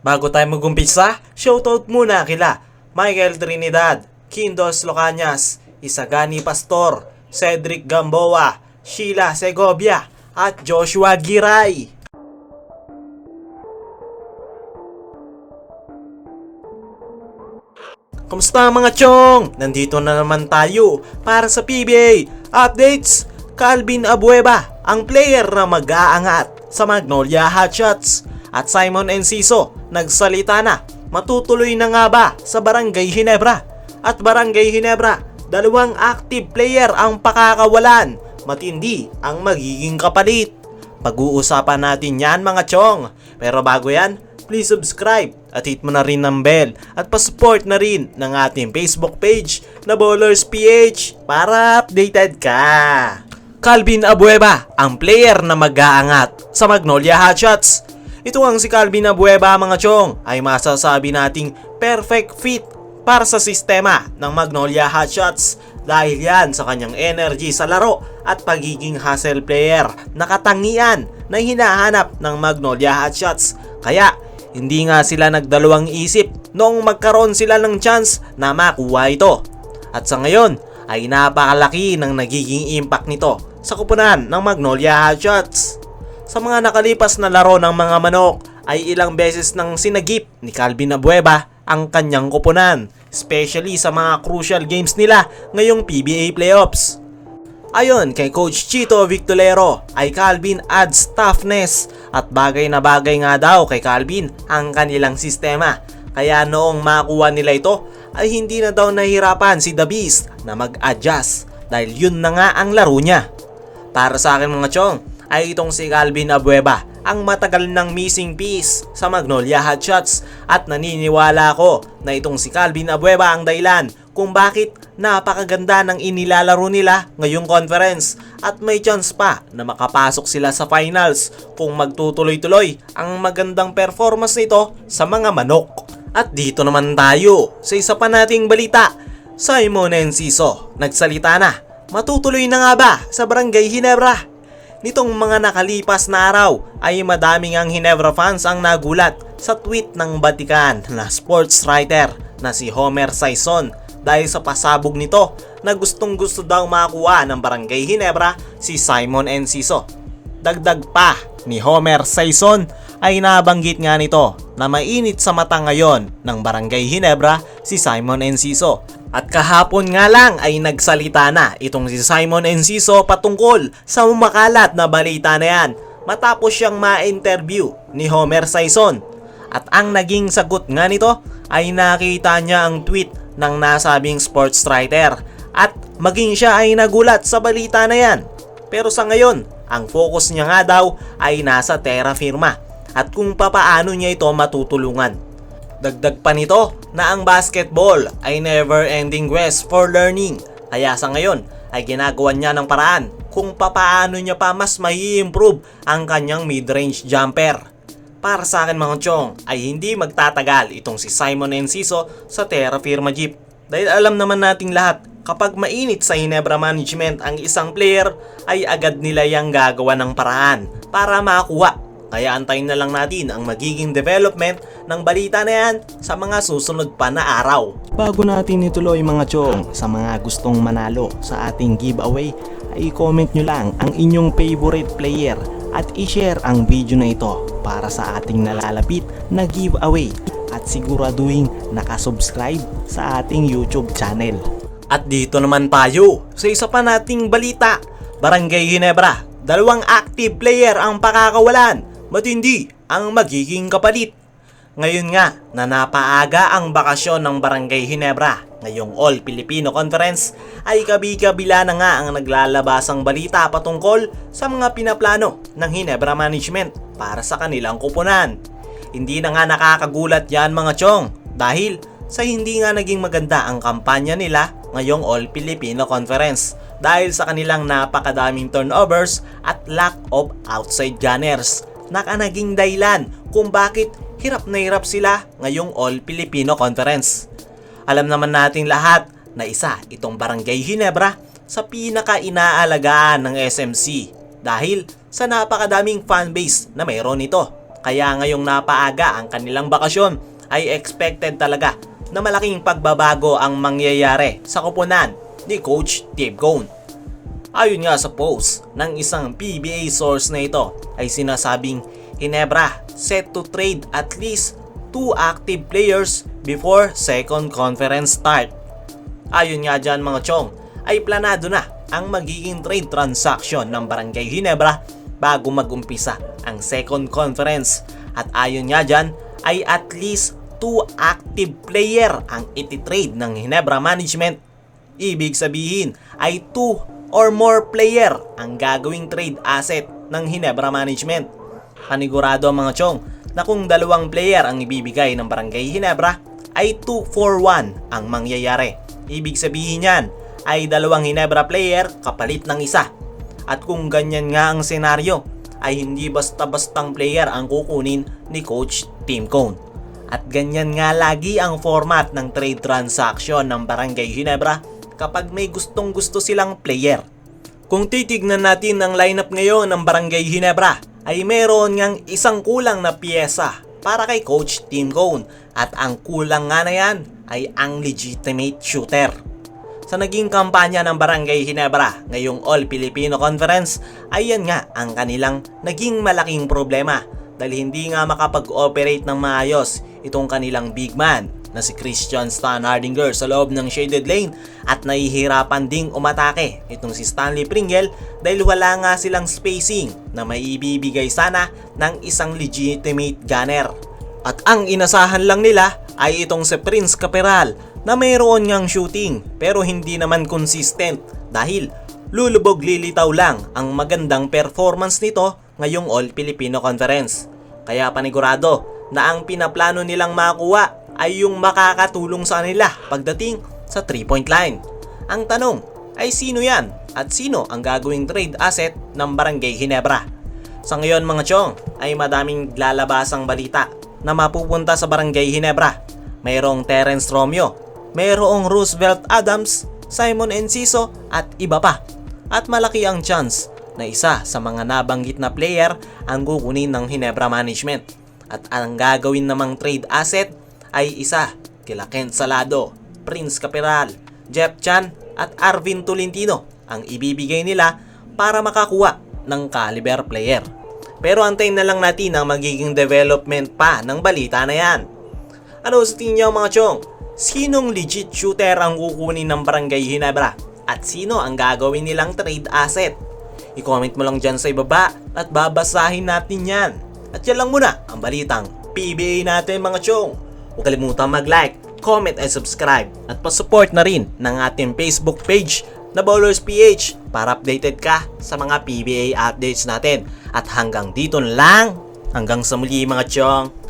Bago tayo mag-umpisa, shoutout muna kila Michael Trinidad, Kindos Locanias, Isagani Pastor, Cedric Gamboa, Sheila Segovia, at Joshua Giray. Kumusta mga chong? Nandito na naman tayo para sa PBA Updates. Calvin Abueva, ang player na mag-aangat sa Magnolia Hotshots, at Simon Enciso, nagsalita na. Matutuloy na nga ba sa Barangay Ginebra? At Barangay Ginebra, dalawang active player ang pakakawalan. Matindi ang magiging kapalit. Pag-uusapan natin yan mga chong. Pero bago yan, please subscribe at hit mo na rin ng bell at pa-support na rin ng ating Facebook page na Ballers PH para updated ka. Calvin Abueva, ang player na mag-aangat sa Magnolia Hotshots. Ito ang si Calvin Abueva mga chong ay masasabi nating perfect fit para sa sistema ng Magnolia Hotshots dahil yan sa kanyang energy sa laro at pagiging hustle player na katangian na hinahanap ng Magnolia Hotshots. Kaya hindi nga sila nagdalawang isip noong magkaroon sila ng chance na makuha ito. At sa ngayon ay napakalaki ng nagiging impact nito sa kupunan ng Magnolia Hotshots. Sa mga nakalipas na laro ng mga manok ay ilang beses nang sinagip ni Calvin Abueva ang kanyang kupunan, especially sa mga crucial games nila ngayong PBA playoffs. Ayon kay Coach Chito Victolero ay Calvin adds toughness at bagay na bagay nga daw kay Calvin ang kanilang sistema. Kaya noong makuha nila ito ay hindi na daw nahihirapan si The Beast na mag-adjust dahil yun na nga ang laro niya. Para sa akin mga chong ay itong si Calvin Abueva ang matagal ng missing piece sa Magnolia Hotshots at naniniwala ako na itong si Calvin Abueva ang dahilan kung bakit napakaganda ng inilalaro nila ngayong conference at may chance pa na makapasok sila sa finals kung magtutuloy-tuloy ang magandang performance nito sa mga manok. At dito naman tayo sa isa pa nating balita. Simon Enciso, nagsalita na. Matutuloy na nga ba sa Barangay Ginebra? Nitong mga nakalipas na araw ay madaming ang Ginebra fans ang nagulat sa tweet ng batikan na sports writer na si Homer Sison dahil sa pasabog nito na gustong gusto daw makuha ng Barangay Ginebra si Simon Enciso. Dagdag pa ni Homer Sison ay nabanggit nga nito na mainit sa mata ngayon ng Barangay Ginebra si Simon Enciso. At kahapon nga lang ay nagsalita na itong si Simon Enciso patungkol sa umakalat na balita na yan matapos siyang ma-interview ni Homer Sison. At ang naging sagot nga nito ay nakita niya ang tweet ng nasabing sports writer at maging siya ay nagulat sa balita na yan. Pero sa ngayon, ang focus niya nga daw ay nasa Terra Firma at kung papaano niya ito matutulungan. Dagdag pa nito na ang basketball ay never-ending quest for learning. Kaya sa ngayon ay ginagawa niya ng paraan kung papaano niya pa mas mai-improve ang kanyang mid-range jumper. Para sa akin mga chong ay hindi magtatagal itong si Simon Enciso sa Terra Firma Jeep. Dahil alam naman nating lahat kapag mainit sa Ginebra management ang isang player ay agad nila yang gagawa ng paraan para makuha. Kaya antayin na lang natin ang magiging development ng balita na yan sa mga susunod pa na araw. Bago natin ituloy mga chong, sa mga gustong manalo sa ating giveaway ay i-comment nyo lang ang inyong favorite player at i-share ang video na ito para sa ating nalalapit na giveaway at siguraduhin nakasubscribe sa ating YouTube channel. At dito naman tayo sa isa pa nating balita. Barangay Ginebra, dalawang active player ang pakakawalan. Matindi ang magiging kapalit. Ngayon nga na napaaga ang bakasyon ng Barangay Ginebra ngayong All Filipino Conference ay kabi-kabila na nga ang naglalabasang balita patungkol sa mga pinaplano ng Ginebra Management para sa kanilang kupunan. Hindi na nga nakakagulat yan mga chong dahil sa hindi nga naging maganda ang kampanya nila ngayong All Filipino Conference dahil sa kanilang napakadaming turnovers at lack of outside gunners. Naging dahilan kung bakit hirap na hirap sila ngayong All Filipino Conference. Alam naman natin lahat na isa itong Barangay Ginebra sa pinaka-inaalagaan ng SMC dahil sa napakadaming fanbase na mayroon nito. Kaya ngayong napaaga ang kanilang bakasyon ay expected talaga na malaking pagbabago ang mangyayari sa koponan ni Coach Tim Cone. Ayon nga sa post ng isang PBA source na ito ay sinasabing Ginebra set to trade at least 2 active players before second conference start. Ayon nga dyan mga chong, ay planado na ang magiging trade transaction ng Barangay Ginebra bago mag-umpisa ang second conference. At ayon nga dyan ay at least 2 active player ang iti-trade ng Ginebra Management. Ibig sabihin ay 2 or more player ang gagawing trade asset ng Ginebra Management. Panigurado ang mga chong na kung 2 player ang ibibigay ng Barangay Ginebra ay 2 for 1 ang mangyayari. Ibig sabihin yan ay 2 Ginebra player kapalit ng isa. At kung ganyan nga ang senaryo ay hindi basta-bastang player ang kukunin ni Coach Tim Cone. At ganyan nga lagi ang format ng trade transaction ng Barangay Ginebra kapag may gustong-gusto silang player. Kung titignan natin ang lineup ngayon ng Barangay Ginebra ay meron ngang isang kulang na piyesa para kay Coach Tim Cone at ang kulang nga na yan ay ang legitimate shooter. Sa naging kampanya ng Barangay Ginebra ngayong All Filipino Conference ay yan nga ang kanilang naging malaking problema dahil hindi nga makapag-operate ng maayos itong kanilang big man na si Christian Stan Hardinger sa loob ng shaded lane at nahihirapan ding umatake itong si Stanley Pringle dahil wala nga silang spacing na maibibigay sana ng isang legitimate gunner. At ang inasahan lang nila ay itong si Prince Caperal na mayroon ngang shooting pero hindi naman consistent dahil lulubog lilitaw lang ang magandang performance nito ngayong All Filipino Conference. Kaya panigurado na ang pinaplano nilang makuha ay yung makakatulong sa kanila pagdating sa 3-point line. Ang tanong ay sino yan at sino ang gagawing trade asset ng Barangay Ginebra? Sa ngayon mga chong ay madaming lalabasang balita na mapupunta sa Barangay Ginebra. Mayroong Terence Romeo, mayroong Roosevelt Adams, Simon Enciso at iba pa. At malaki ang chance na isa sa mga nabanggit na player ang kukunin ng Ginebra Management. At ang gagawin namang trade asset ay isa kila Kent Salado, Prince Caperal, Jeff Chan at Arvin Tolentino ang ibibigay nila para makakuha ng caliber player. Pero antayin na lang natin ang magiging development pa ng balita na yan. Ano sa tingin niyo mga chong? Sinong legit shooter ang kukunin ng Barangay Ginebra? At sino ang gagawin nilang trade asset? I-comment mo lang dyan sa ibaba at babasahin natin yan. At yan lang muna ang balitang PBA natin mga chong. Huwag kalimutang mag-like, comment and subscribe at pa-support na rin ng ating Facebook page na Ballers PH para updated ka sa mga PBA updates natin. At hanggang dito lang, hanggang sa muli mga chong.